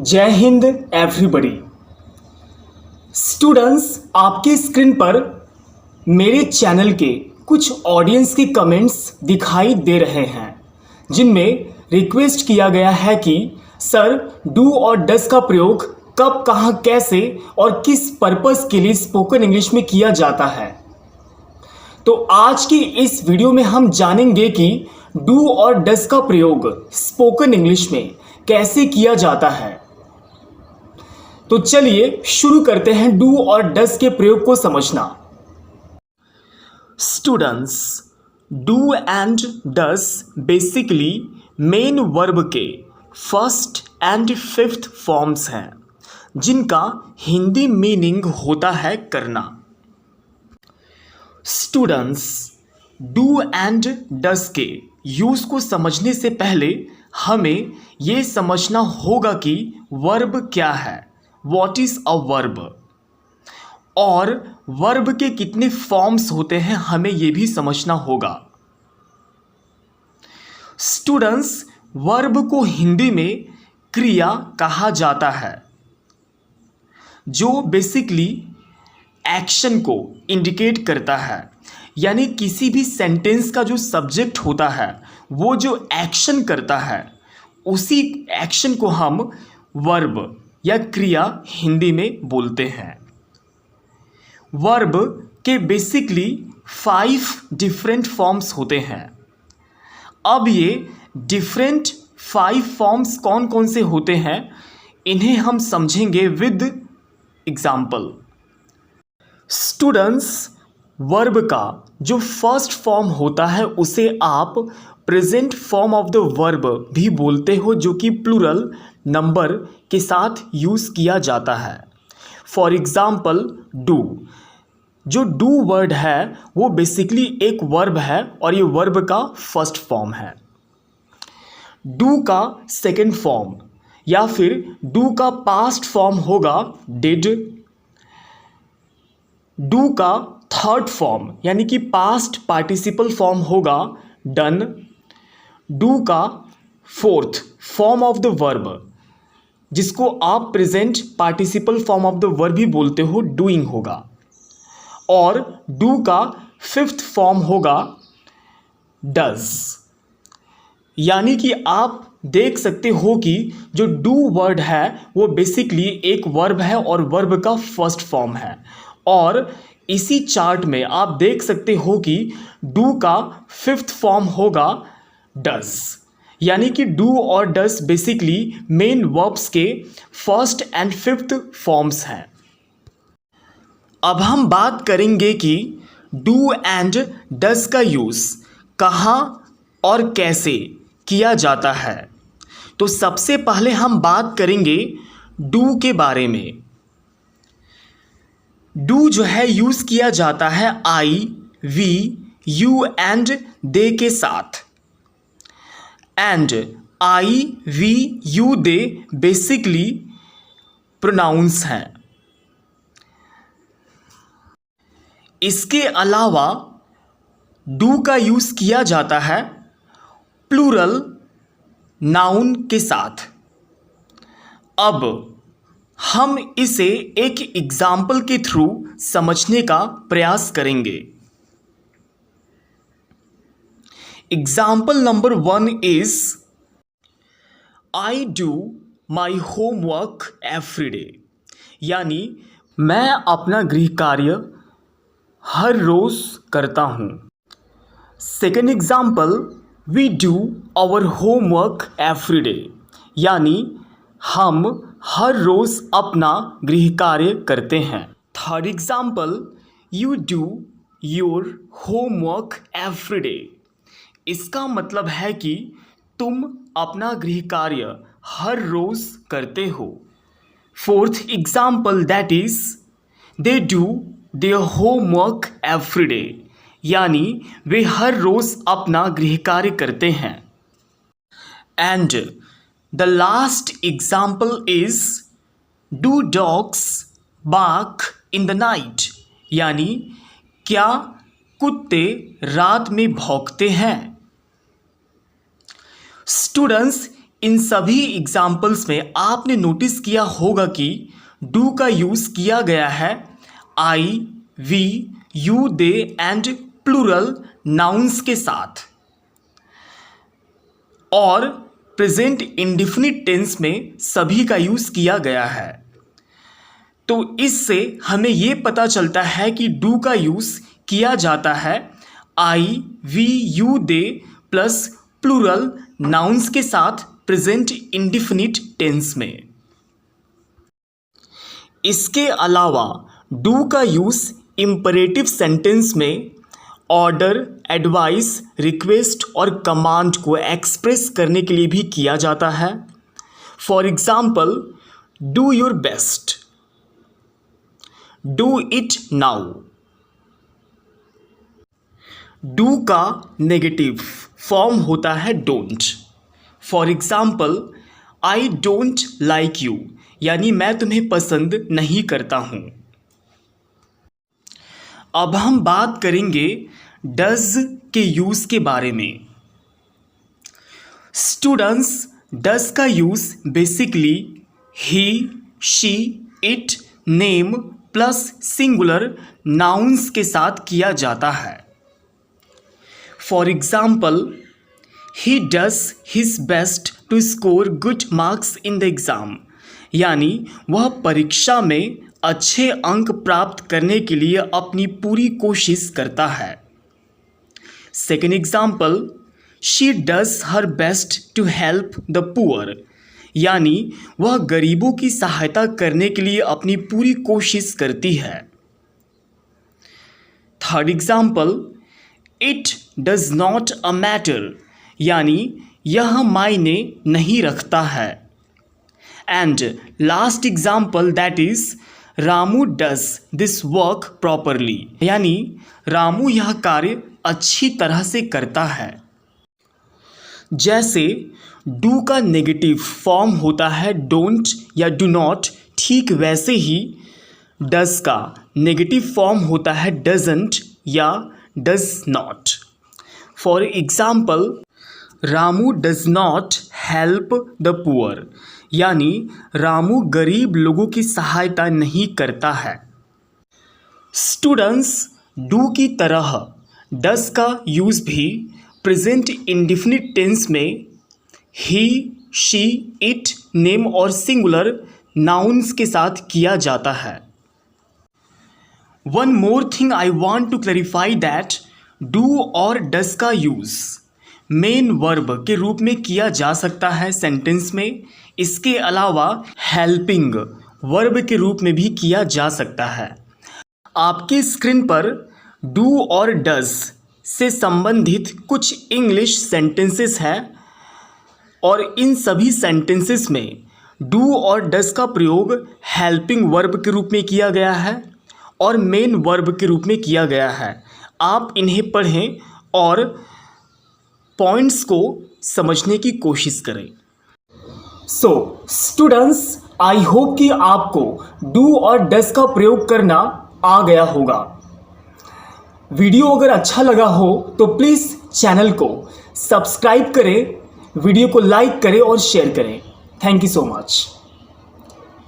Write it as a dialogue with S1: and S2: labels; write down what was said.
S1: जय Hind everybody. Students, आपके screen पर मेरे चैनल के कुछ ऑडियंस के कमेंट्स दिखाई दे रहे हैं जिनमें रिक्वेस्ट किया गया है कि सर डू और डस का प्रयोग कब, कहाँ, कैसे और किस पर्पस के लिए स्पोकन इंग्लिश में किया जाता है। तो आज की इस वीडियो में हम जानेंगे कि डू और डस का प्रयोग स्पोकन इंग्लिश में कैसे किया जाता है। तो चलिए शुरू करते हैं डू और डस के प्रयोग को समझना। Students, do and does basically main verb के फर्स्ट एंड फिफ्थ फॉर्म्स हैं जिनका हिंदी मीनिंग होता है करना। स्टूडेंट्स, डू एंड डस के यूज को समझने से पहले हमें ये समझना होगा कि वर्ब क्या है, व्हाट इज अ वर्ब, और वर्ब के कितने फॉर्म्स होते हैं हमें यह भी समझना होगा। स्टूडेंट्स, वर्ब को हिंदी में क्रिया कहा जाता है जो बेसिकली एक्शन को इंडिकेट करता है, यानी किसी भी सेंटेंस का जो सब्जेक्ट होता है वो जो एक्शन करता है उसी एक्शन को हम वर्ब या क्रिया हिंदी में बोलते हैं। वर्ब के बेसिकली 5 डिफरेंट फॉर्म्स होते हैं। अब ये डिफरेंट 5 फॉर्म्स कौन कौन से होते हैं इन्हें हम समझेंगे विद एग्जाम्पल। स्टूडेंट्स, वर्ब का जो फर्स्ट फॉर्म होता है उसे आप present form of the verb भी बोलते हो, जो कि प्लूरल नंबर के साथ यूज किया जाता है। फॉर एग्जाम्पल डू, जो डू वर्ड है वो बेसिकली एक वर्ब है और ये वर्ब का फर्स्ट फॉर्म है। डू का सेकंड फॉर्म या फिर डू का पास्ट फॉर्म होगा डिड। डू का थर्ड फॉर्म यानी कि पास्ट पार्टिसिपल फॉर्म होगा डन। डू का fourth form of the verb जिसको आप present participle form of the verb भी बोलते हो, डूइंग होगा। और डू का फिफ्थ फॉर्म होगा डज। यानी कि आप देख सकते हो कि जो डू वर्ड है वो बेसिकली एक वर्ब है और वर्ब का फर्स्ट फॉर्म है। और इसी चार्ट में आप देख सकते हो कि डू का फिफ्थ फॉर्म होगा डज, यानी कि डू और डस बेसिकली मेन वर्ब्स के फर्स्ट एंड फिफ्थ फॉर्म्स हैं। अब हम बात करेंगे कि डू एंड डस का यूज़ कहाँ और कैसे किया जाता है। तो सबसे पहले हम बात करेंगे डू के बारे में। डू जो है यूज़ किया जाता है I, we, you and they के साथ। And I, we, you, they basically pronouns हैं। इसके अलावा डू का यूज़ किया जाता है प्लूरल नाउन के साथ। अब हम इसे एक एग्जाम्पल के थ्रू समझने का प्रयास करेंगे। Example number 1 is I do my homework every day, यानी मैं अपना गृह कार्य हर रोज करता हूँ। Second example, we do our homework every day, यानी हम हर रोज अपना गृह कार्य करते हैं। Third example, you do your homework every day, इसका मतलब है कि तुम अपना गृह कार्य हर रोज करते हो। Fourth example, that is they do their homework every day, यानी वे हर रोज अपना गृह कार्य करते हैं। And the last example is do dogs bark in the night, यानी क्या कुत्ते रात में भौंकते हैं। स्टूडेंट्स, इन सभी एग्जाम्पल्स में आपने नोटिस किया होगा कि डू का यूज़ किया गया है I, we, you, they and plural nouns के साथ, और प्रेजेंट इंडेफिनिट टेंस में सभी का यूज़ किया गया है। तो इससे हमें ये पता चलता है कि डू का यूज़ किया जाता है I, we, you, they plus plural nouns के साथ प्रेजेंट इंडेफिनिट टेंस में। इसके अलावा डू का यूज़ इंपरेटिव सेंटेंस में ऑर्डर, एडवाइस, रिक्वेस्ट और कमांड को एक्सप्रेस करने के लिए भी किया जाता है। For example, do your best, do it now. Do का नेगेटिव फॉर्म होता है don't. For example, I don't like you, यानी मैं तुम्हें पसंद नहीं करता हूँ। अब हम बात करेंगे डज के यूज़ के बारे में। स्टूडेंट्स, डज का use basically he, she, it, name plus singular nouns के साथ किया जाता है। For example, he does his best to score good marks in the exam, यानी वह परीक्षा में अच्छे अंक प्राप्त करने के लिए अपनी पूरी कोशिश करता है। Second example, she does her best to help the poor, यानी वह गरीबों की सहायता करने के लिए अपनी पूरी कोशिश करती है। Third example, it does not a matter, यानी यह मायने नहीं रखता है। And last example, that is Ramu does this work properly, यानी रामू यह कार्य अच्छी तरह से करता है। जैसे डू का नेगेटिव फॉर्म होता है डोंट या डू नॉट, ठीक वैसे ही डज का नेगेटिव फॉर्म होता है डजंट या does not. For example, Ramu does not help the poor, यानी रामू गरीब लोगों की सहायता नहीं करता है। स्टूडेंट्स, डू की तरह डज का यूज़ भी प्रेजेंट इंडेफिनिट टेंस में ही, शी, इट, नेम और सिंगुलर नाउन्स के साथ किया जाता है। One more thing I want to clarify that do और डज का यूज़ मेन वर्ब के रूप में किया जा सकता है सेंटेंस में। इसके अलावा हेल्पिंग वर्ब के रूप में भी किया जा सकता है। आपके स्क्रीन पर डू और डज से संबंधित कुछ इंग्लिश सेंटेंसेस हैं और इन सभी सेंटेंसेस में डू और डज का प्रयोग हेल्पिंग वर्ब के रूप में किया गया है और मेन वर्ब के रूप में किया गया है। आप इन्हें पढ़ें और पॉइंट्स को समझने की कोशिश करें। सो स्टूडेंट्स, आई होप कि आपको डू और डज का प्रयोग करना आ गया होगा। वीडियो अगर अच्छा लगा हो तो प्लीज़ चैनल को सब्सक्राइब करें, वीडियो को लाइक करें और शेयर करें। Thank you so much.